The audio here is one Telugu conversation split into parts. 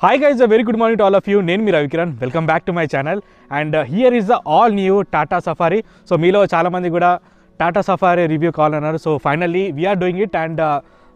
Hi guys, a very good morning to all of you. Nenu mi Ravikiran. Welcome back to my channel. And here is the all new Tata Safari. So meelo chaala mandi kuda Tata Safari review kavalanaru. So finally we are doing it, and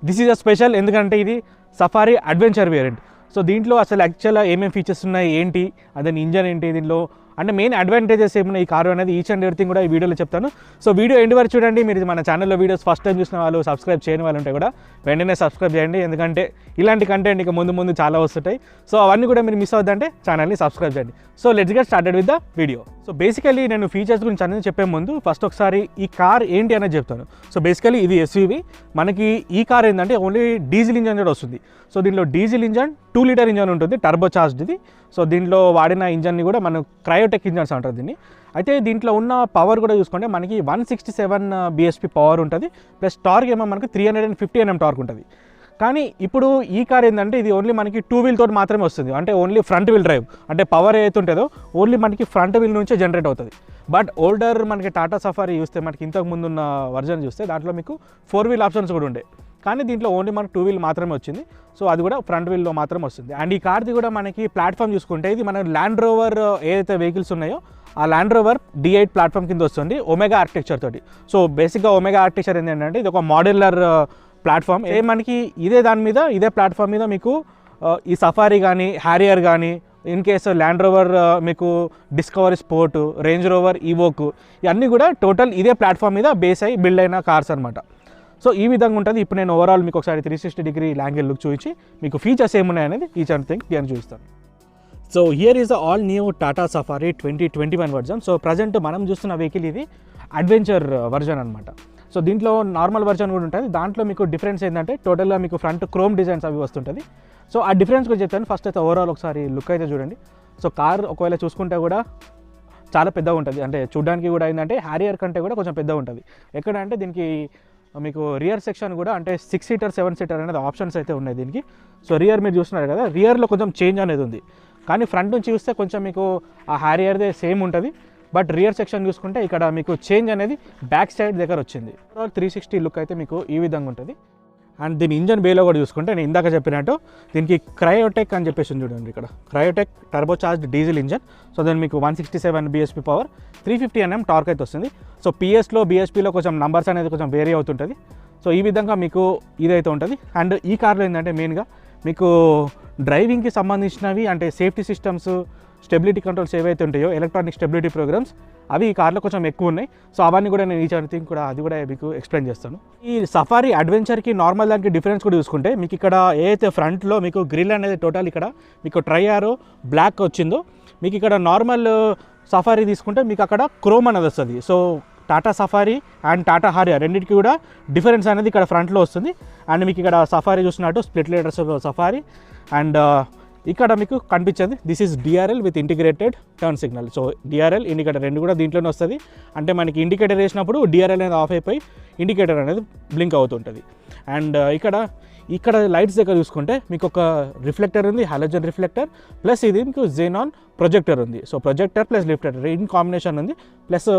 this is a special endukante idi Safari adventure variant. So దీంట్లో అసలు యాక్చువల్గా ఏమేమి ఫీచర్స్ ఉన్నాయి ఏంటి, అదే ఇంజన్ ఏంటి, దీంట్లో అంటే మెయిన్ అడ్వాంటేజెస్ ఏమున్నాయి ఈ కారు అనేది ఈచ్ అండ్ ఎవ్రీథింగ్ కూడా ఈ వీడియోలో చెప్తాను. సో వీడియో ఎండ్ వరకు చూడండి. మీరు మన ఛానల్లో వీడియోస్ ఫస్ట్ టైం చూసిన వాళ్ళు, సబ్స్క్రైబ్ చేయని వాళ్ళు ఉంటే కూడా వెంటనే సబ్స్క్రైబ్ చేయండి, ఎందుకంటే ఇలాంటి కంటెంట్ ఇక ముందు చాలా వస్తుంటాయి. సో అవన్నీ కూడా మీరు మిస్ అవుతుందంటే ఛానల్ని సబ్స్క్రైబ్ చేయండి. So let's get started with the video. So basically నేను ఫీచర్స్ గురించి అనేది చెప్పే ముందు ఫస్ట్ ఒకసారి ఈ కార్ ఏంటి అనేది చెప్తాను. సో బేసికలీ ఇది ఎస్యూవీ. మనకి ఈ కార్ ఏంటంటే ఓన్లీ డీజిల్ ఇంజన్ కూడా వస్తుంది. సో దీనిలో డీజిల్ ఇంజన్ 2 లీటర్ ఇంజన్ ఉంటుంది, టర్బో చార్జ్డ్ ఇది. సో దీంట్లో వాడిన ఇంజన్ని కూడా మనం క్రయోటెక్ ఇంజన్స్ అంటారు దీన్ని. అయితే దీంట్లో ఉన్న పవర్ కూడా చూసుకుంటే మనకి 167 bhp పవర్ ఉంటుంది, ప్లస్ టార్క్ ఏమో మనకి 350 Nm టార్క్ ఉంటుంది. కానీ ఇప్పుడు ఈ కార్ ఏంటంటే ఇది ఓన్లీ మనకి 2 వీల్ తోటి మాత్రమే వస్తుంది, అంటే ఓన్లీ ఫ్రంట్ వీల్ డ్రైవ్. అంటే పవర్ ఏదైతే ఉంటుందో ఓన్లీ మనకి ఫ్రంట్ వీల్ నుంచే జనరేట్ అవుతుంది. బట్ ఓల్డర్ మనకి టాటా సఫారీ చూస్తే, మనకి ఇంతకు ముందు ఉన్న వర్జన్ చూస్తే దాంట్లో మీకు 4 వీల్ ఆప్షన్స్ కూడా ఉండే, కానీ దీంట్లో ఓన్లీ మనకు 2 వీల్ మాత్రమే వచ్చింది. సో అది కూడా ఫ్రంట్ వీల్లో మాత్రం వస్తుంది. అండ్ ఈ కార్ది కూడా మనకి ప్లాట్ఫామ్ చూసుకుంటే ఇది మన ల్యాండ్ రోవర్ ఏదైతే వెహికల్స్ ఉన్నాయో ఆ ల్యాండ్ రోవర్ D8 ప్లాట్ఫామ్ కింద వస్తుంది, ఒమేగా ఆర్కిటెక్చర్ తోటి. సో బేసిక్గా ఒమేగా ఆర్కిటెక్చర్ ఏంటంటే ఇది ఒక మోడ్యులర్ ప్లాట్ఫామ్. మనకి ఇదే ప్లాట్ఫామ్ మీద మీకు ఈ సఫారీ కానీ, హ్యారియర్ కానీ, ఇన్ కేస్ ల్యాండ్ రోవర్ మీకు డిస్కవరీ స్పోర్ట్, రేంజ్ రోవర్ ఈవోక్, ఇవన్నీ కూడా టోటల్ ఇదే ప్లాట్ఫామ్ మీద బేస్ అయ్యి బిల్డ్ అయిన కార్స్ అనమాట. సో ఈ విధంగా ఉంటుంది. ఇప్పుడు నేను ఓవరాల్ మీకు ఒకసారి 360 డిగ్రీ యాంగిల్ లుక్ చూపించి మీకు ఫీచర్స్ ఏమున్నాయనేది ఈచ్ అండ్ థింగ్ నేను చూపిస్తాను. So here is the all new Tata safari 2021 version. So present మనం చూస్తున్న వెహికల్ ఇది అడ్వెంచర్ వర్జన్ అనమాట. సో దీంట్లో నార్మల్ వర్జన్ కూడా ఉంటుంది. దాంట్లో మీకు డిఫరెన్స్ ఏంటంటే టోటల్గా మీకు ఫ్రంట్ క్రోమ్ డిజైన్స్ అవి వస్తుంటుంది. సో ఆ డిఫరెన్స్ కూడా చెప్తాను. ఫస్ట్ అయితే ఓవరాల్ ఒకసారి లుక్ అయితే చూడండి. సో కార్ ఒకవేళ చూసుకుంటే కూడా చాలా పెద్దగా ఉంటుంది, అంటే చూడడానికి కూడా ఏంటంటే హ్యారియర్ కంటే కూడా కొంచెం పెద్దగా ఉంటుంది. ఎక్కడ అంటే దీనికి మీకు రియర్ సెక్షన్ కూడా అంటే 6 సీటర్ 7 సీటర్ అనేది ఆప్షన్స్ అయితే ఉన్నాయి దీనికి. సో రియర్ మీరు చూస్తున్నారు కదా, రియర్లో కొంచెం చేంజ్ అనేది ఉంది, కానీ ఫ్రంట్ నుంచి చూస్తే కొంచెం మీకు ఆ హ్యారియర్దే సేమ్ ఉంటుంది. బట్ రియర్ సెక్షన్ చూసుకుంటే ఇక్కడ మీకు చేంజ్ అనేది బ్యాక్ సైడ్ దగ్గర వచ్చింది. 360 లుక్ అయితే మీకు ఈ విధంగా ఉంటుంది. అండ్ దీని ఇంజన్ బేలో కూడా చూసుకుంటే నేను ఇందాక చెప్పినట్టు దీనికి క్రయోటెక్ అని చెప్పేసి చూడండి, ఇక్కడ Kryotec turbo charged diesel engine. So దాని మీకు 167 bhp పవర్, 350 Nm టార్క్ అయితే వస్తుంది. సో పిఎస్లో బీహెచ్పీలో కొంచెం నంబర్స్ అనేది కొంచెం వేరీ అవుతుంటుంది. సో ఈ విధంగా మీకు ఇదైతే ఉంటుంది. అండ్ ఈ కార్లో ఏంటంటే మెయిన్గా మీకు డ్రైవింగ్కి సంబంధించినవి అంటే సేఫ్టీ సిస్టమ్స్, స్టెబిలిటీ కంట్రోల్స్ ఏవైతే ఉంటాయో, ఎలక్ట్రానిక్ స్టెబిలిటీ ప్రోగ్రామ్స్, అవి ఈ కార్లో కొంచెం ఎక్కువ ఉన్నాయి. సో అవన్నీ కూడా నేను ఈచ్ థింగ్ కూడా అది కూడా మీకు ఎక్స్ప్లెయిన్ చేస్తాను. ఈ సఫారీ అడ్వెంచర్కి నార్మల్ దానికి డిఫరెన్స్ కూడా చూసుకుంటే మీకు ఇక్కడ ఏదైతే ఫ్రంట్లో మీకు గ్రిల్ అనేది టోటల్ ఇక్కడ మీకు ట్రై ఆరో బ్లాక్ వచ్చిందో, మీకు ఇక్కడ నార్మల్ సఫారీ తీసుకుంటే మీకు అక్కడ క్రోమ్ అనేది వస్తుంది. So Tata safari and Tata Harrier రెండింటికి కూడా డిఫరెన్స్ అనేది ఇక్కడ ఫ్రంట్లో వస్తుంది. అండ్ మీకు ఇక్కడ సఫారీ చూసినట్టు స్ప్లిట్ లీటర్స్ సఫారీ, అండ్ ఇక్కడ మీకు కనిపించేది this is DRL with integrated turn signal. So DRL indicator రెండు కూడా దీంట్లోనే వస్తుంది. అంటే మనకి ఇండికేటర్ వేసినప్పుడు DRL అనేది ఆఫ్ అయిపోయి ఇండికేటర్ అనేది బ్లింక్ అవుతుంటుంది. అండ్ ఇక్కడ లైట్స్ దగ్గర చూసుకుంటే మీకు ఒక రిఫ్లెక్టర్ ఉంది, హాలోజన్ రిఫ్లెక్టర్, ప్లస్ ఇది మీకు జెనాన్ ప్రొజెక్టర్ ఉంది. So projector plus reflector in combination ఉంది, ప్లస్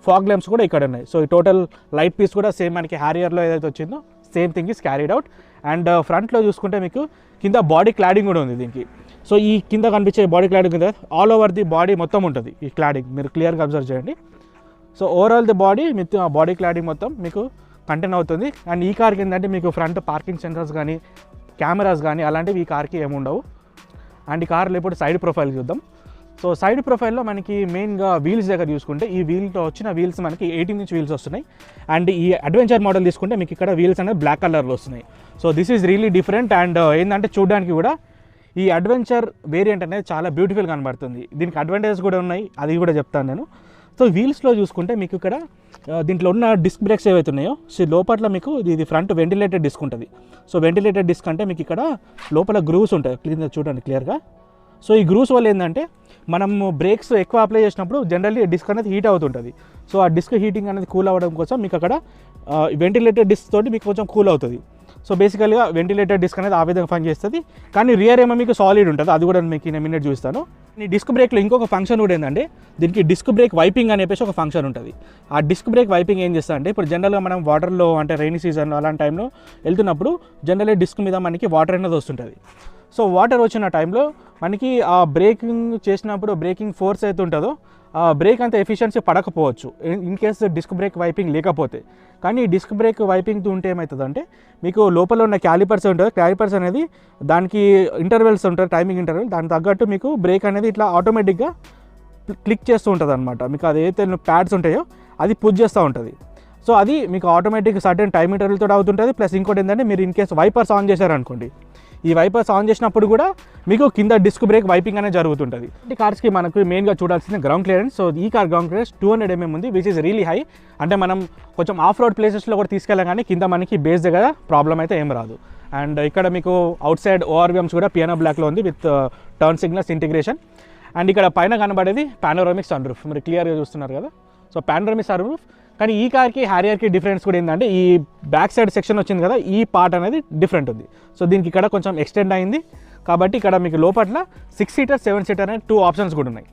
ఫాగ్ ల్యాంప్స్ కూడా ఇక్కడ ఉన్నాయి. సో ఈ టోటల్ లైట్ పీస్ కూడా సేమ్ మనకి హ్యారియర్లో ఏదైతే వచ్చిందో same thing is carried out. And ఫ్రంట్లో చూసుకుంటే మీకు కింద బాడీ క్లాడింగ్ కూడా ఉంది దీనికి. సో ఈ కింద కనిపించే బాడీ క్లాడింగ్ కింద ఆల్ ఓవర్ ది బాడీ మొత్తం ఉంటుంది ఈ క్లాడింగ్, మీరు క్లియర్గా అబ్జర్వ్ చేయండి. So overall the body cladding మొత్తం మీకు కంటైన్ అవుతుంది. అండ్ ఈ కార్కి ఏంటంటే మీకు ఫ్రంట్ పార్కింగ్ సెన్సర్స్ కానీ, కెమెరాస్ కానీ అలాంటివి ఈ కార్కి ఏముండవు. అండ్ ఈ కార్లో ఇప్పుడు సైడ్ ప్రొఫైల్ చూద్దాం. సో సైడ్ ప్రొఫైల్లో మనకి మెయిన్గా వీల్స్ దగ్గర చూసుకుంటే ఈ వీల్తో వచ్చిన వీల్స్ మనకి 18 ఇంచ్ వీల్స్ వస్తున్నాయి. అండ్ ఈ అడ్వెంచర్ మోడల్ తీసుకుంటే మీకు ఇక్కడ వీల్స్ అనేది బ్లాక్ కలర్లో వస్తున్నాయి. So this is really different. And ఏంటంటే చూడడానికి కూడా ఈ అడ్వెంచర్ వేరియంట్ అనేది చాలా బ్యూటిఫుల్ కనబడుతుంది. దీనికి అడ్వాంటేజెస్ కూడా ఉన్నాయి, అది కూడా చెప్తాను నేను. సో వీల్స్లో చూసుకుంటే మీకు ఇక్కడ దీంట్లో ఉన్న డిస్క్ బ్రేక్స్ ఏవైతే ఉన్నాయో, సో లోపల మీకు ఇది ఫ్రంట్ వెంటిలేటెడ్ డిస్క్ ఉంటుంది. సో వెంటిలేటెడ్ డిస్క్ అంటే మీకు ఇక్కడ లోపల గ్రూవ్స్ ఉంటాయి, క్లియర్గా చూడండి క్లియర్గా. సో ఈ గ్రూవ్స్ వల్ల ఏంటంటే మనం బ్రేక్స్ ఎక్కువ అప్లై చేసినప్పుడు జనరల్లీ డిస్క్ అనేది హీట్ అవుతుంటుంది. సో ఆ డిస్క్ హీటింగ్ అనేది కూల్ అవ్వడం కోసం మీకు అక్కడ వెంటిలేటెడ్ డిస్క్ తోటి మీకు కొంచెం కూల్ అవుతుంది. సో బేసికల్గా వెంటిలేటెడ్ డిస్క్ అనేది ఆ విధంగా పనిచేస్తుంది. కానీ రియర్ ఏమో మీకు సాలిడ్ ఉంటుంది, అది కూడా మీకు నేను మినిట్ చూస్తాను. ఈ డిస్క్ బ్రేక్లో ఇంకొక ఫంక్షన్ కూడా ఏంటంటే దీనికి డిస్క్ బ్రేక్ వైపింగ్ అని చెప్పేసి ఒక ఫంక్షన్ ఉంటుంది. ఆ డిస్క్ బ్రేక్ వైపింగ్ ఏం చేస్తా అంటే ఇప్పుడు జనరల్గా మనం వాటర్లో అంటే రైనీ సీజన్ అలాంటి టైంలో వెళ్తున్నప్పుడు జనరల్లీ డిస్క్ మీద మనకి వాటర్ అనేది వస్తుంటుంది. సో వాటర్ వచ్చిన టైంలో మనకి ఆ బ్రేకింగ్ చేసినప్పుడు బ్రేకింగ్ ఫోర్స్ అయితే ఉంటుందో ఆ బ్రేక్ అంత ఎఫిషియన్సీ పడకపోవచ్చు in case disc brake wiping లేకపోతే. కానీ డిస్క్ బ్రేక్ వైపింగ్ ఉంటే ఏమవుతుందంటే మీకు లోపల ఉన్న క్యాలిపర్స్ ఉంటుంది, క్యాలిపర్స్ అనేది దానికి ఇంటర్వెల్స్ ఉంటుంది, టైమింగ్ ఇంటర్వెల్, దానికి తగ్గట్టు మీకు బ్రేక్ అనేది ఇట్లా ఆటోమేటిక్గా క్లిక్ చేస్తూ ఉంటుంది అనమాట. మీకు అదైతే ప్యాడ్స్ ఉంటాయో అది పుష్ చేస్తూ ఉంటుంది. సో అది మీకు ఆటోమేటిక్ సర్టెన్ టైం ఇంటర్వెల్తో అవుతుంటుంది. ప్లస్ ఇంకోటి ఏంటంటే మీరు ఇన్ కేస్ వైపర్స్ ఆన్ చేశారనుకోండి, ఈ వైపర్స్ ఆన్ చేసినప్పుడు కూడా మీకు కింద డిస్క్ బ్రేక్ వైపింగ్ అనేది జరుగుతుంటుంది. ఈ కార్స్కి మనకు మెయిన్గా చూడాల్సింది గ్రౌండ్ క్లియరెన్స్. సో ఈ కార్ గ్రౌండ్ క్లియరెన్స్ 200 mm ఉంది, విచ్ ఈస్ రియలీ హై. అంటే మనం కొంచెం ఆఫ్ రోడ్ ప్లేసెస్లో కూడా తీసుకెళ్ళాం కానీ కింద మనకి బేస్ దగ్గర ప్రాబ్లం అయితే ఏం రాదు. అండ్ ఇక్కడ మీకు అవుట్ సైడ్ ఓఆర్విఎమ్స్ కూడా పియానో బ్లాక్లో ఉంది with turn signals integration. And ఇక్కడ పైన కనబడేది పానోరామిక్ సన్ రూఫ్, మీరు క్లియర్గా చూస్తున్నారు కదా. So panoramic sun roof. కానీ ఈ కార్కి హ్యారియర్కి డిఫరెన్స్ కూడా ఏంటంటే ఈ బ్యాక్ సైడ్ సెక్షన్ వచ్చింది కదా, ఈ పార్ట్ అనేది డిఫరెంట్ ఉంది. సో దీనికి ఇక్కడ కొంచెం ఎక్స్టెండ్ అయింది కాబట్టి ఇక్కడ మీకు లోపల 6 సీటర్ 7 సీటర్ అనే 2 ఆప్షన్స్ కూడా ఉన్నాయి.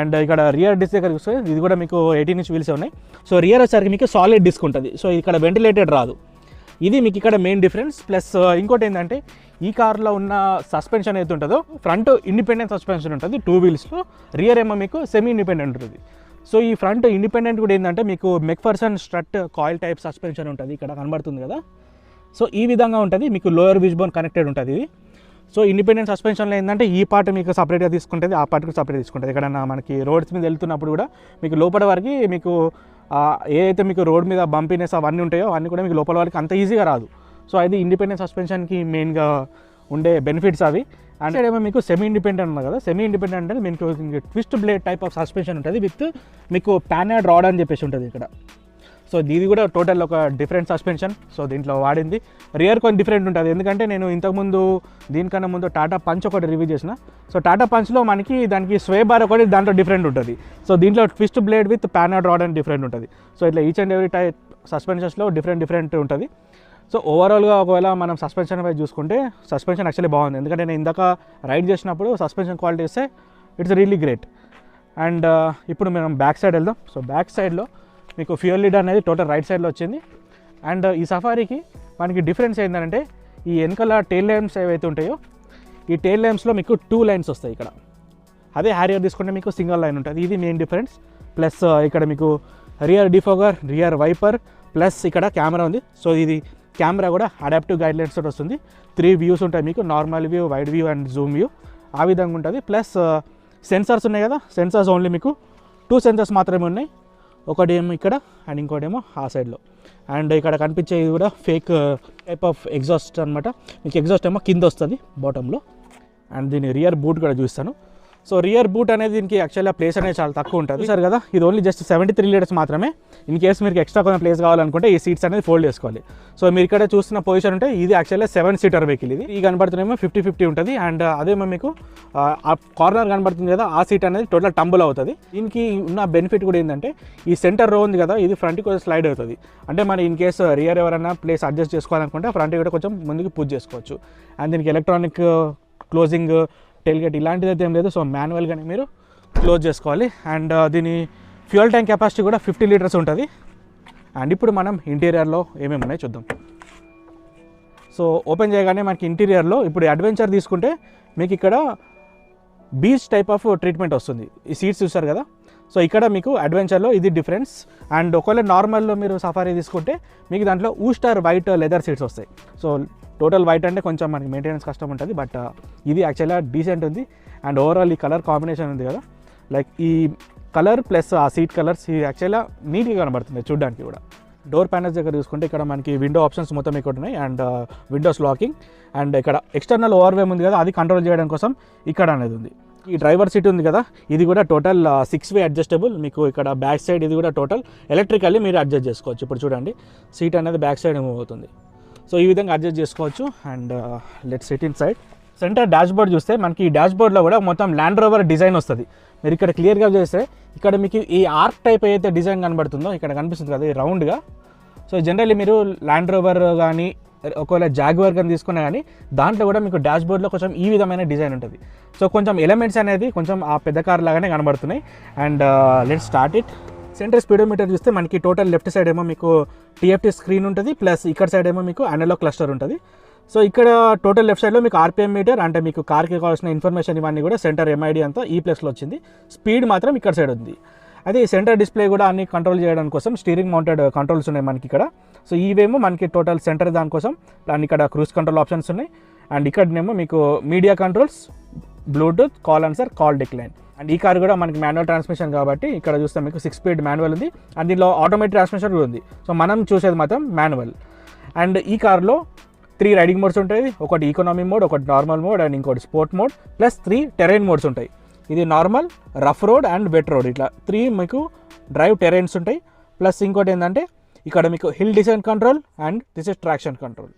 అండ్ ఇక్కడ రియర్ డిస్క్ దగ్గర చూస్తే ఇది కూడా మీకు 18 inch వీల్స్ ఉన్నాయి. సో రియర్ వచ్చేసరికి మీకు సాలిడ్ డిస్క్ ఉంటుంది. సో ఇక్కడ వెంటిలేటెడ్ రాదు, ఇది మీకు ఇక్కడ మెయిన్ డిఫరెన్స్. ప్లస్ ఇంకోటి ఏంటంటే ఈ కార్లో ఉన్న సస్పెన్షన్ ఏది ఉంటుందో ఫ్రంట్ ఇండిపెండెంట్ సస్పెన్షన్ ఉంటుంది 2 వీల్స్లో, రియర్ ఏమో మీకు సెమీ ఇండిపెండెంట్ ఉంటుంది. సో ఈ ఫ్రంట్ ఇండిపెండెంట్ కూడా ఏంటంటే మీకు McPherson strut coil type suspension ఉంటుంది, ఇక్కడ కనబడుతుంది కదా. సో ఈ విధంగా ఉంటుంది, మీకు లోయర్ విష్ బోన్ కనెక్టెడ్ ఉంటుంది ఇది. సో ఇండిపెండెంట్ సస్పెన్షన్లో ఏంటంటే ఈ పార్ట్ మీకు సపరేట్గా తీసుకుంటుంది, ఆ పార్ట్కి సపరేట్ తీసుకుంటుంది. ఇక్కడ మనకి రోడ్స్ మీద వెళ్తున్నప్పుడు కూడా మీకు లోపల వరకు మీకు ఏదైతే మీకు రోడ్ మీద బంపీనెస్ అవన్నీ ఉంటాయో అవన్నీ కూడా మీకు లోపల వరకు అంత ఈజీగా రాదు. సో అది ఇండిపెండెంట్ సస్పెన్షన్కి మెయిన్గా ఉండే బెనిఫిట్స్ అవి. అండ్ ఏమో మీకు సెమీ ఇండిపెండెంట్ ఉంది కదా, సెమీ ఇండిపెండెంట్ అంటే మీకు twist blade type of suspension ఉంటుంది విత్ మీకు ప్యానర్డ్ రాడ్ అని చెప్పేసి ఉంటుంది ఇక్కడ. సో ఇది కూడా టోటల్ ఒక డిఫరెంట్ సస్పెన్షన్. సో దీంట్లో వాడింది రియర్ కొంచెం డిఫరెంట్ ఉంటుంది, ఎందుకంటే నేను ఇంతకుముందు దీనికన్నా ముందు టాటా పంచ్ ఒకటి రివ్యూ చేసిన. సో టాటా పంచ్లో మనకి దానికి స్వే బార్ ఒకటి దాంట్లో డిఫరెంట్ ఉంటుంది. సో దీంట్లో twist blade with panhard rod అని డిఫరెంట్ ఉంటుంది. సో ఇట్లా ఈచ్ అండ్ ఎవ్రీ టైప్ సస్పెన్షన్స్లో డిఫరెంట్ ఉంటుంది. సో ఓవరాల్గా ఒకవేళ మనం సస్పెన్షన్ వైపు చూసుకుంటే సస్పెన్షన్ యాక్చువల్లీ బాగుంది, ఎందుకంటే నేను ఇందాక రైడ్ చేసినప్పుడు సస్పెన్షన్ క్వాలిటీ ఇస్తే ఇట్స్ రియల్లీ గ్రేట్. అండ్ ఇప్పుడు మనం బ్యాక్ సైడ్ వెళ్దాం. సో బ్యాక్ సైడ్లో మీకు ఫ్యూయల్ లీడ్ అనేది టోటల్ రైట్ సైడ్లో వచ్చింది. అండ్ ఈ సఫారీకి మనకి డిఫరెన్స్ ఏంటంటే ఈ వెనకాల టెయిల్ ల్యాంప్స్ ఏవైతే ఉంటాయో ఈ టెయిల్ ల్యాంప్స్లో మీకు 2 లైన్స్ వస్తాయి ఇక్కడ. అదే హ్యారియర్ తీసుకుంటే మీకు సింగిల్ లైన్ ఉంటుంది, ఇది మెయిన్ డిఫరెన్స్. ప్లస్ ఇక్కడ మీకు rear defogger, rear wiper, plus ఇక్కడ కెమెరా ఉంది. సో ఇది కెమెరా కూడా అడాప్టివ్ గైడ్లైన్స్ తోటి వస్తుంది. 3 వ్యూస్ ఉంటాయి మీకు, normal view, wide view and zoom view, ఆ విధంగా ఉంటుంది. ప్లస్ సెన్సార్స్ ఉన్నాయి కదా, సెన్సార్స్ ఓన్లీ మీకు 2 సెన్సార్స్ మాత్రమే ఉన్నాయి, ఒకటి ఏమో ఇక్కడ అండ్ ఇంకోటి ఏమో ఆ సైడ్లో. అండ్ ఇక్కడ కనిపించేది కూడా ఫేక్ టైప్ ఆఫ్ ఎగ్జాస్ట్ అనమాట. మీకు ఎగ్జాస్ట్ ఏమో కింద వస్తుంది బాటంలో. అండ్ దీని రియర్ బూట్ కూడా చూస్తాను. సో రియర్ బూట్ అనేది దీనికి యాక్చువల్గా ప్లేస్ అనేది చాలా తక్కువ ఉంటుంది సార్ కదా, ఇది ఓన్లీ జస్ట్ 73 లీటర్స్ మాత్రమే. ఇన్ కేస్ మీరు ఎక్స్ట్రా కొంచెం ప్లేస్ కావాలనుకుంటే ఈ సీట్స్ అనేది ఫోల్డ్ చేసుకోవాలి. సో మీరు ఇక్కడ చూస్తున్న పొజిషన్ ఉంటే ఇది యాక్చువల్గా 7 సీటర్ వెహికల్ ఇది. ఈ కనబడుతున్నామో 50-50 ఉంటుంది. అండ్ అదేమో మీకు ఆ కార్నర్ కనబడుతుంది కదా, ఆ సీట్ అనేది టోటల్ టంబుల్ అవుతుంది. దీనికి ఉన్న బెనిఫిట్ కూడా ఏంటంటే ఈ సెంటర్ రో ఉంది కదా, ఇది ఫ్రంట్కి కొంచెం స్లైడ్ అవుతుంది. అంటే మన ఇన్ కేస్ రియర్ ఎవరైనా ప్లేస్ అడ్జస్ట్ చేసుకోవాలనుకుంటే ఫ్రంట్ కూడా కొంచెం ముందుకు పుష్ చేసుకోవచ్చు. అండ్ దీనికి ఎలక్ట్రానిక్ క్లోజింగ్, టెయిల్గేట్ ఇలాంటిది అయితే ఏం లేదు. సో మాన్యువల్గానే మీరు క్లోజ్ చేసుకోవాలి. అండ్ దీని ఫ్యూయల్ ట్యాంక్ కెపాసిటీ కూడా 50 లీటర్స్ ఉంటుంది. అండ్ ఇప్పుడు మనం ఇంటీరియర్లో ఏమేమి ఉన్నాయో చూద్దాం. సో ఓపెన్ చేయగానే మనకి ఇంటీరియర్లో ఇప్పుడు అడ్వెంచర్ తీసుకుంటే మీకు ఇక్కడ బీచ్ టైప్ ఆఫ్ ట్రీట్మెంట్ వస్తుంది. ఈ సీట్స్ చూస్తారు కదా, సో ఇక్కడ మీకు అడ్వెంచర్లో ఇది డిఫరెన్స్. అండ్ ఒకవేళ నార్మల్లో మీరు సఫారీ తీసుకుంటే మీకు దాంట్లో ఊస్టర్ వైట్ లెదర్ సీట్స్ వస్తాయి. సో టోటల్ వైట్ అంటే కొంచెం మనకి మెయింటెనెన్స్ కష్టం ఉంటుంది, బట్ ఇది యాక్చువల్గా డీసెంట్ ఉంది. అండ్ ఓవరాల్ ఈ కలర్ కాంబినేషన్ ఉంది కదా, లైక్ ఈ కలర్ ప్లస్ ఆ సీట్ కలర్స్ ఇది యాక్చువల్గా నీట్గా కనబడుతుంది చూడడానికి కూడా. డోర్ ప్యానల్స్ దగ్గర చూసుకుంటే ఇక్కడ మనకి విండో ఆప్షన్స్ మొత్తం ఇక్కడ ఉన్నాయి. అండ్ విండోస్ లాకింగ్, అండ్ ఇక్కడ ఎక్స్టర్నల్ ఓవర్వేమ్ ఉంది కదా, అది కంట్రోల్ చేయడం కోసం ఇక్కడ అనేది ఉంది. ఈ డ్రైవర్ సీట్ ఉంది కదా, ఇది కూడా టోటల్ 6-way అడ్జస్టబుల్. మీకు ఇక్కడ బ్యాక్ సైడ్ ఇది కూడా టోటల్ ఎలక్ట్రికల్లీ మీరు అడ్జస్ట్ చేసుకోవచ్చు. ఇప్పుడు చూడండి సీట్ అనేది బ్యాక్ సైడ్ మూవ్ అవుతుంది. సో ఈ విధంగా అడ్జస్ట్ చేసుకోవచ్చు. And let's SIT in side. Centre dash board చూస్తే మనకి ఈ డాష్ బోర్డ్లో కూడా మొత్తం ల్యాండ్ రోవర్ డిజైన్ వస్తుంది. మీరు ఇక్కడ క్లియర్గా చేస్తే ఇక్కడ మీకు ఈ ఆర్క్ టైప్ అయితే డిజైన్ కనబడుతుందో ఇక్కడ కనిపిస్తుంది కదా, ఈ రౌండ్గా. సో జనరల్లీ మీరు ల్యాండ్ రోవర్ కానీ ఒకవేళ జాగ్వార్ కానీ తీసుకున్నా కానీ దాంట్లో కూడా మీకు డాష్ బోర్డ్లో కొంచెం ఈ విధమైన డిజైన్ ఉంటుంది. సో కొంచెం ఎలిమెంట్స్ అనేది కొంచెం ఆ పెద్ద కార్ లాగానే కనబడుతున్నాయి. And let's start it. Centre speedometer చూస్తే మనకి టోటల్ లెఫ్ట్ సైడ్ ఏమో మీకు TFT స్క్రీన్ ఉంటుంది, ప్లస్ ఇక్కడ సైడ్ ఏమో మీకు అనలాగ్ క్లస్టర్ ఉంటుంది. సో ఇక్కడ టోటల్ లెఫ్ట్ సైడ్లో మీకు ఆర్పిఎం మీటర్, అంటే మీకు కార్కి కావాల్సిన ఇన్ఫర్మేషన్ ఇవన్నీ కూడా సెంటర్ ఎంఐడి అంతా ఈ ప్లేస్లో వచ్చింది. స్పీడ్ మాత్రం ఇక్కడ సైడ్ ఉంది. అదే ఈ సెంటర్ డిస్ప్లే కూడా అన్ని కంట్రోల్ చేయడం కోసం స్టీరింగ్ మౌంటెడ్ కంట్రోల్స్ ఉన్నాయి మనకి ఇక్కడ. సో ఇవేమో మనకి టోటల్ సెంటర్ దానికోసం, అండ్ ఇక్కడ క్రూజ్ కంట్రోల్ ఆప్షన్స్ ఉన్నాయి. అండ్ ఇక్కడనేమో మీకు media controls, Bluetooth, call answer, call decline. And ఈ కార్ కూడా మనకి మాన్యువల్ ట్రాన్స్మిషన్ కాబట్టి ఇక్కడ చూస్తే మీకు 6 స్పీడ్ మాన్యువల్ ఉంది. అండ్ దీనిలో ఆటోమేటిక్ ట్రాన్స్మిషన్ కూడా ఉంది. సో మనం చూసేది మాత్రం మాన్యువల్. అండ్ ఈ కార్లో 3 రైడింగ్ మోడ్స్ ఉంటాయి. ఒకటి ఈకోనామీ మోడ్, ఒకటి నార్మల్ మోడ్, అండ్ ఇంకోటి sport mode, plus 3 terrain modes ఉంటాయి. ఇది normal, rough road and wet road, ఇట్లా 3 మీకు డ్రైవ్ టెరైన్స్ ఉంటాయి. ప్లస్ ఇంకోటి ఏంటంటే ఇక్కడ మీకు hill descent control and this is traction control.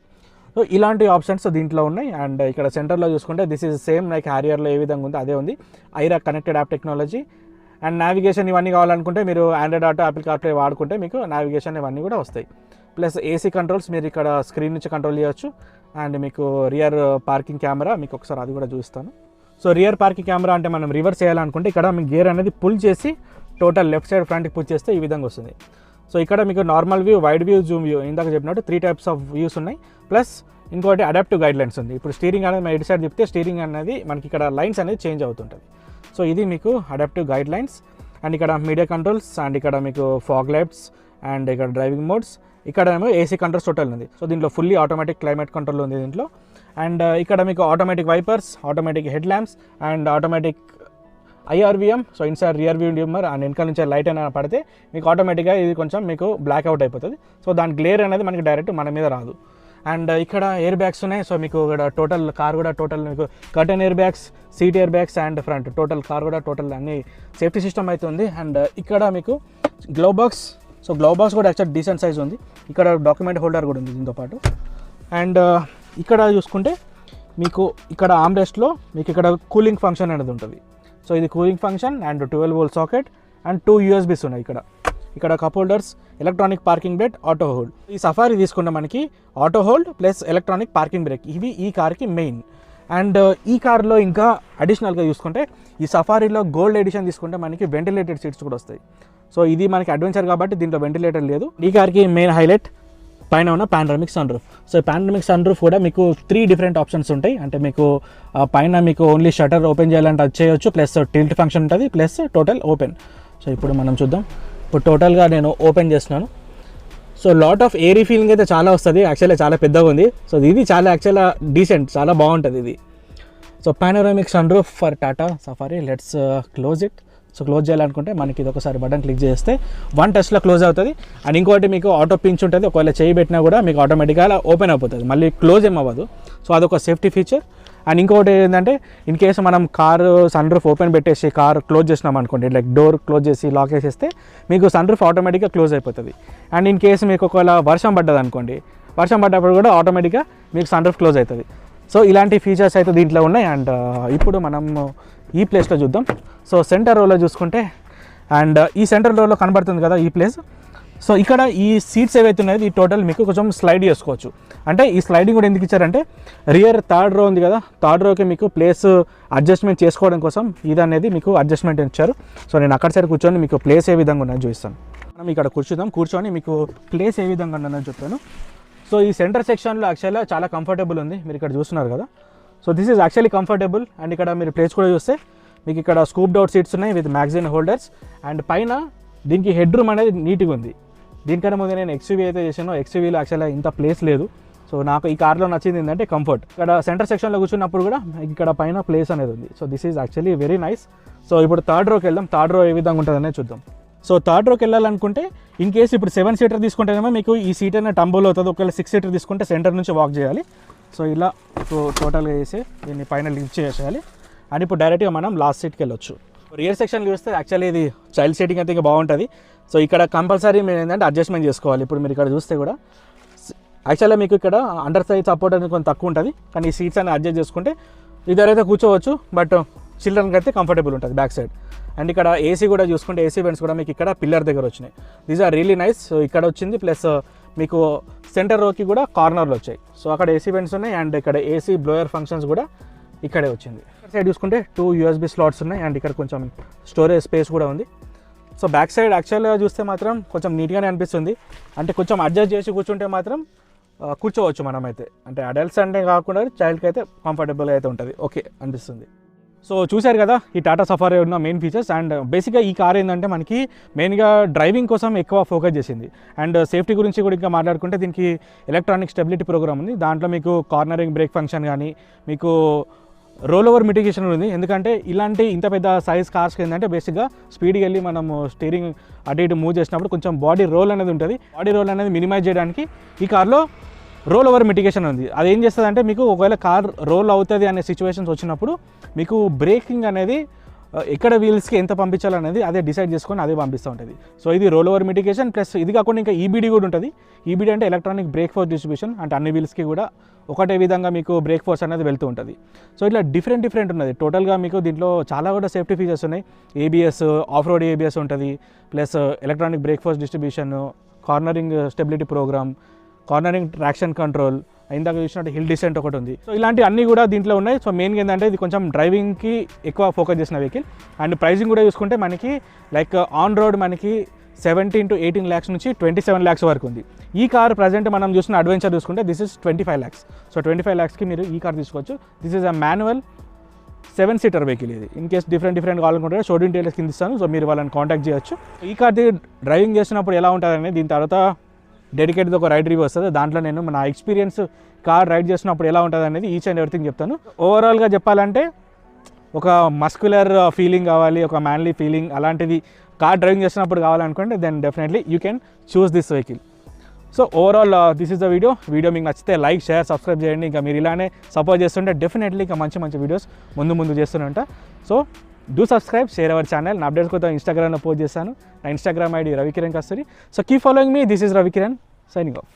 So ఇలాంటి ఆప్షన్స్ దీంట్లో ఉన్నాయి. అండ్ ఇక్కడ సెంటర్లో చూసుకుంటే దిస్ ఈజ్ సేమ్ లైక్ హ్యారియర్లో ఏ విధంగా ఉంది అదే ఉంది. IRA connected app technology. And navigation ఇవన్నీ కావాలనుకుంటే మీరు ఆండ్రాయిడ్ ఆటో, యాపిల్ కార్ప్లే వాడుకుంటే మీకు నావిగేషన్ ఇవన్నీ కూడా వస్తాయి. ప్లస్ ఏసీ కంట్రోల్స్ మీరు ఇక్కడ స్క్రీన్ నుంచి కంట్రోల్ చేయొచ్చు. అండ్ మీకు రియర్ పార్కింగ్ కెమెరా, మీకు ఒకసారి అది కూడా చూపిస్తాను. సో రియర్ పార్కింగ్ కెమెరా అంటే మనం రివర్స్ చేయాలనుకుంటే ఇక్కడ మీకు గేర్ అనేది పుల్ చేసి టోటల్ లెఫ్ట్ సైడ్ ఫ్రంట్కి పుల్ చేస్తే ఈ విధంగా వస్తుంది. సో ఇక్కడ మీకు normal view, wide view, Zoom view ఇందాక చెప్పినట్టు 3 టైప్స్ ఆఫ్ వ్యూస్ ఉన్నాయి. ప్లస్ ఇంకోటి అడాప్టివ్ గైడ్ లైన్స్ ఉంది. ఇప్పుడు స్టీరింగ్ అనేది మనం ఎటు సైడ్ తిప్పితే స్టీరింగ్ అనేది మనకి ఇక్కడ లైన్స్ అనేది చేంజ్ అవుతుంటుంది. సో ఇది మీకు అడాప్టివ్ గైడ్ లైన్స్. అండ్ ఇక్కడ మీడియా కంట్రోల్స్, అండ్ ఇక్కడ మీకు ఫాగ్ లైట్స్, అండ్ ఇక్కడ డ్రైవింగ్ మోడ్స్, ఇక్కడ ఏమో ఏసీ కంట్రోల్స్ టోటల్ ఉంది. సో దీంట్లో ఫుల్లీ ఆటోమేటిక్ క్లైమేట్ కంట్రోల్ ఉంది దీంట్లో. అండ్ ఇక్కడ మీకు automatic wipers, automatic head lamps, and automatic IRVM. So inside rear view dimmer, and వెనకాల నుంచి లైట్ అయినా పడితే మీకు ఆటోమేటిక్గా ఇది కొంచెం మీకు బ్లాక్ అవుట్ అయిపోతుంది. సో దాని గ్లేర్ అనేది మనకి డైరెక్ట్ మన మీద రాదు. అండ్ ఇక్కడ ఎయిర్ బ్యాగ్స్ ఉన్నాయి. సో మీకు ఇక్కడ టోటల్ కార్ కూడా టోటల్ మీకు curtain air bags, seat air bags, and front total car కూడా టోటల్ అన్ని సేఫ్టీ సిస్టమ్ అయితే ఉంది. అండ్ ఇక్కడ మీకు glove box. So glove box కూడా యాక్చువల్ డీసెంట్ సైజ్ ఉంది. ఇక్కడ డాక్యుమెంట్ హోల్డర్ కూడా ఉంది దీంతో పాటు. అండ్ ఇక్కడ చూసుకుంటే మీకు ఇక్కడ ఆమ్రెస్ట్లో మీకు ఇక్కడ కూలింగ్ ఫంక్షన్ అనేది ఉంటుంది. సో ఇది cooling function and 12 volt socket and 2 USBs ఉన్నాయి. ఇక్కడ cup holders, electronic parking brake, auto hold. ఈ సఫారీ తీసుకున్న మనకి auto hold plus electronic parking brake ఇవి ఈ కార్కి మెయిన్. అండ్ ఈ కార్లో ఇంకా అడిషనల్గా చూసుకుంటే ఈ సఫారీలో గోల్డ్ ఎడిషన్ తీసుకుంటే మనకి వెంటిలేటెడ్ సీట్స్ కూడా వస్తాయి. సో ఇది మనకి అడ్వెంచర్ కాబట్టి దీంట్లో వెంటిలేటర్ లేదు. ఈ కార్కి మెయిన్ హైలైట్ పైన ఉన్న panoramic sun roof. So panoramic sun roof కూడా మీకు 3 డిఫరెంట్ ఆప్షన్స్ ఉంటాయి. అంటే మీకు పైన మీకు ఓన్లీ షటర్ ఓపెన్ చేయాలంటే అది చేయొచ్చు, ప్లస్ టిల్ట్ ఫంక్షన్ ఉంటుంది, ప్లస్ టోటల్ ఓపెన్. సో ఇప్పుడు మనం చూద్దాం. ఇప్పుడు టోటల్గా నేను ఓపెన్ చేస్తున్నాను. So lot of airy feeling అయితే చాలా వస్తుంది. యాక్చువల్గా చాలా పెద్దగా ఉంది. సో ఇది చాలా యాక్చువల్గా డీసెంట్, చాలా బాగుంటుంది ఇది. So panoramic sun roof for Tata Safari. Let's close it. So close చేయాలనుకుంటే మనకి ఇది ఒకసారి బటన్ క్లిక్ చేస్తే 1 టచ్లో క్లోజ్ అవుతుంది. అండ్ ఇంకోటి మీకు ఆటో పించ్ ఉంటుంది. ఒకవేళ చేయి పెట్టినా కూడా మీకు ఆటోమేటిక్గా ఓపెన్ అయిపోతుంది, మళ్ళీ క్లోజ్ ఏం అవ్వదు. సో అదొక సేఫ్టీ ఫీచర్. అండ్ ఇంకోటి ఏంటంటే ఇన్ కేసు మనం కారు సన్ రూఫ్ ఓపెన్ పెట్టేసి కార్ క్లోజ్ చేసినాం అనుకోండి, లైక్ డోర్ క్లోజ్ చేసి లాక్ వేసేస్తే మీకు సన్ రూఫ్ ఆటోమేటిక్గా క్లోజ్ అయిపోతుంది. అండ్ ఇన్ కేసు మీకు ఒకవేళ వర్షం పడ్డది అనుకోండి, వర్షం పడ్డప్పుడు కూడా ఆటోమేటిక్గా మీకు సన్ రూఫ్ క్లోజ్ అవుతుంది. సో ఇలాంటి ఫీచర్స్ అయితే దీంట్లో ఉన్నాయి. అండ్ ఇప్పుడు మనం ఈ ప్లేస్లో చూద్దాం. సో సెంటర్ రోలో చూసుకుంటే, అండ్ ఈ సెంటర్ రోలో కనబడుతుంది కదా ఈ ప్లేస్. సో ఇక్కడ ఈ సీట్స్ ఏవైతే ఉన్నాయో ఈ టోటల్ మీకు కొంచెం స్లైడ్ చేసుకోవచ్చు. అంటే ఈ స్లైడింగ్ కూడా ఎందుకు ఇచ్చారంటే రియర్ 3rd రో ఉంది కదా, 3rd రోకి మీకు ప్లేస్ అడ్జస్ట్మెంట్ చేసుకోవడం కోసం ఇది అనేది మీకు అడ్జస్ట్మెంట్ ఇచ్చారు. సో నేను అక్కడ సైడ్ కూర్చొని మీకు ప్లేస్ ఏ విధంగా ఉన్నది చూపిస్తాను. మనం ఇక్కడ కూర్చొని మీకు ప్లేస్ ఏ విధంగా ఉన్నదని చెప్తాను. సో ఈ సెంటర్ సెక్షన్లో యాక్చువల్గా చాలా కంఫర్టబుల్ ఉంది. మీరు ఇక్కడ చూస్తున్నారు కదా. So this is actually comfortable. And ఇక్కడ మీరు ప్లేస్ కూడా చూస్తే మీకు ఇక్కడ స్కూప్డ్ అవుట్ సీట్స్ ఉన్నాయి విత్ మ్యాగజైన్ హోల్డర్స్. అండ్ పైన దీనికి హెడ్ రూమ్ అనేది నీట్గా ఉంది. దీనికన్నా ముందు నేను XUV అయితే చేశాను. XUVలో యాక్చువల్గా ఇంత ప్లేస్ లేదు. సో నాకు ఈ కార్లో నచ్చింది ఏంటంటే కంఫర్ట్. ఇక్కడ సెంటర్ సెక్షన్లో కూర్చున్నప్పుడు కూడా ఇక్కడ పైన ప్లేస్ అనేది ఉంది. So this is actually very nice. So ఇప్పుడు 3rd రోకి వెళ్దాం. 3rd రో ఏ విధంగా ఉంటుందనే చూద్దాం. సో 3rd రోకి వెళ్ళాలనుకుంటే ఇన్ కేసు ఇప్పుడు 7 సీటర్ తీసుకుంటేనేమో మీకు ఈ సీట్ అనేది టంబుల్ అవుతుంది. ఒకవేళ 6 సీటర్ తీసుకుంటే సెంటర్ నుంచి వాక్ చేయాలి. సో ఇలా టోటల్గా వేసి దీన్ని పైన లిఫ్ట్ చేసేయాలి. అండ్ ఇప్పుడు డైరెక్ట్గా మనం లాస్ట్ సీట్కి వెళ్ళొచ్చు. రియర్ సెక్షన్ చూస్తే యాక్చువల్లీ ఇది చైల్డ్ సీటింగ్ అయితే ఇంకా బాగుంటుంది. సో ఇక్కడ కంపల్సరీ మీరు ఏంటంటే అడ్జస్ట్మెంట్ చేసుకోవాలి. ఇప్పుడు మీరు ఇక్కడ చూస్తే కూడా యాక్చువల్గా మీకు ఇక్కడ అండర్ సైజ్ సపోర్ట్ అనేది కొంచెం తక్కువ ఉంటుంది. కానీ ఈ సీట్స్ అనేది అడ్జస్ట్ చేసుకుంటే ఇద్దరైతే కూర్చోవచ్చు, బట్ చిల్డ్రన్కి అయితే కంఫర్టబుల్ ఉంటుంది బ్యాక్ సైడ్. అండ్ ఇక్కడ ఏసీ కూడా చూసుకుంటే ఏసీ వెంట్స్ కూడా మీకు ఇక్కడ పిల్లర్ దగ్గర వచ్చినాయి. These are really nice. So ఇక్కడ వచ్చింది, ప్లస్ మీకు సెంటర్ రోకి కూడా కార్నర్లో వచ్చాయి. సో అక్కడ ఏసీ వెంట్స్ ఉన్నాయి. అండ్ ఇక్కడ ఏసీ బ్లోయర్ ఫంక్షన్స్ కూడా ఇక్కడే వచ్చింది. సైడ్ చూసుకుంటే 2 USB స్లాట్స్ ఉన్నాయి. అండ్ ఇక్కడ కొంచెం స్టోరేజ్ స్పేస్ కూడా ఉంది. సో బ్యాక్ సైడ్ యాక్చువల్గా చూస్తే మాత్రం కొంచెం నీట్గానే అనిపిస్తుంది. అంటే కొంచెం అడ్జస్ట్ చేసి కూర్చుంటే మాత్రం కూర్చోవచ్చు మనమైతే, అంటే అడల్ట్స్ అంటే కాకుండా చైల్డ్కి అయితే కంఫర్టబుల్గా అయితే ఉంటుంది, ఓకే అనిపిస్తుంది. సో చూశారు కదా ఈ టాటా సఫారీ ఉన్న మెయిన్ ఫీచర్స్. అండ్ బేసిక్గా ఈ కార్ ఏంటంటే మనకి మెయిన్గా డ్రైవింగ్ కోసం ఎక్కువ ఫోకస్ చేసింది. అండ్ సేఫ్టీ గురించి కూడా ఇంకా మాట్లాడుకుంటే దీనికి ఎలక్ట్రానిక్ స్టెబిలిటీ ప్రోగ్రామ్ ఉంది. దాంట్లో మీకు కార్నరింగ్ బ్రేక్ ఫంక్షన్ కానీ, మీకు రోల్ ఓవర్ మిటిగేషన్ ఉంది. ఎందుకంటే ఇలాంటి ఇంత పెద్ద సైజ్ కార్స్కి ఏంటంటే బేసిక్గా స్పీడ్కి వెళ్ళి మనము స్టీరింగ్ అటు ఇటు మూవ్ చేసినప్పుడు కొంచెం బాడీ రోల్ అనేది ఉంటుంది. బాడీ రోల్ అనేది మినిమైజ్ చేయడానికి ఈ కార్లో రోల్ ఓవర్ మిటిగేషన్ ఉంది. అది ఏం చేస్తుంది అంటే మీకు ఒకవేళ కార్ రోల్ అవుతుంది అనే సిచ్యువేషన్స్ వచ్చినప్పుడు మీకు బ్రేకింగ్ అనేది ఎక్కడ వీల్స్కి ఎంత పంపించాలనేది అదే డిసైడ్ చేసుకొని అదే పంపిస్తూ ఉంటుంది. సో ఇది రోల్ ఓవర్ మిటిగేషన్ ప్లస్ ఇది కాకుండా ఇంకా ఈబీడీ కూడా ఉంటుంది. ఈబీడీ అంటే ఎలక్ట్రానిక్ బ్రేక్ ఫోర్స్ డిస్ట్రిబ్యూషన్, అంటే అన్ని వీల్స్కి కూడా ఒకటే విధంగా మీకు బ్రేక్ ఫోర్స్ అనేది వెళ్తూ ఉంటుంది. సో ఇట్లా డిఫరెంట్ ఉన్నది. టోటల్గా మీకు దీంట్లో చాలా కూడా సేఫ్టీ ఫీచర్స్ ఉన్నాయి. ఏబిఎస్, ఆఫ్ రోడ్ ఏబిఎస్ ఉంటుంది, plus electronic brake force distribution, cornering stability program, cornering traction control, ఇందాక చూసినట్టు హిల్ డిసెంట్ ఒకటి ఉంది. సో ఇలాంటి అన్నీ కూడా దీంట్లో ఉన్నాయి. సో మెయిన్గా ఏంటంటే ఇది కొంచెం డ్రైవింగ్కి ఎక్కువ ఫోకస్ చేసిన వెహికల్. అండ్ ప్రైసింగ్ కూడా చూసుకుంటే మనకి లైక్ ఆన్ రోడ్ మనకి 17 to 18 lakhs నుంచి 27 lakhs వరకు ఉంది. ఈ కార్ ప్రజెంట్ మనం చూసిన అడ్వెంచర్ చూసుకుంటే దిస్ ఇస్ 25 lakhs. సో 25 lakhsకి మీరు ఈ కార్ తీసుకోవచ్చు. This is a manual 7-seater vehicle. ఇది ఇన్ కేస్ డిఫరెంట్ కావాలనుకుంటే షో డీటెయిల్స్ కింద ఇస్తాను. సో మీరు వాళ్ళని కాంటాక్ట్ చేయొచ్చు. ఈ కార్ డ్రైవింగ్ చేసినప్పుడు ఎలా ఉంటుందని దీని తర్వాత డెడికేటెడ్ ఒక రైడ్ రివ్యూ వస్తుంది. దాంట్లో నేను నా ఎక్స్పీరియన్స్ కార్ రైడ్ చేసినప్పుడు ఎలా ఉంటుంది అనేది ఈచ్ అండ్ ఎవ్రీథింగ్ చెప్తాను. ఓవరాల్గా చెప్పాలంటే ఒక మస్క్యులర్ ఫీలింగ్ కావాలి, ఒక మ్యాన్లీ ఫీలింగ్ అలాంటిది కార్ డ్రైవింగ్ చేసినప్పుడు కావాలనుకుంటే then definitely you can choose this vehicle. So overall this is the video మీకు నచ్చితే లైక్, షేర్, సబ్స్క్రైబ్ చేయండి. ఇంకా మీరు ఇలానే సపోర్ట్ చేస్తుంటే డెఫినెట్లీ ఇంకా మంచి వీడియోస్ ముందు చేస్తూనే ఉంటా. So do subscribe, share our channel. నా అప్డేట్స్ కోసం ఇన్స్టాగ్రామ్లో పోస్ట్ చేస్తాను. నా Instagram ID Ravikiran Kasturi. So keep following me. This is Ravikiran signing off.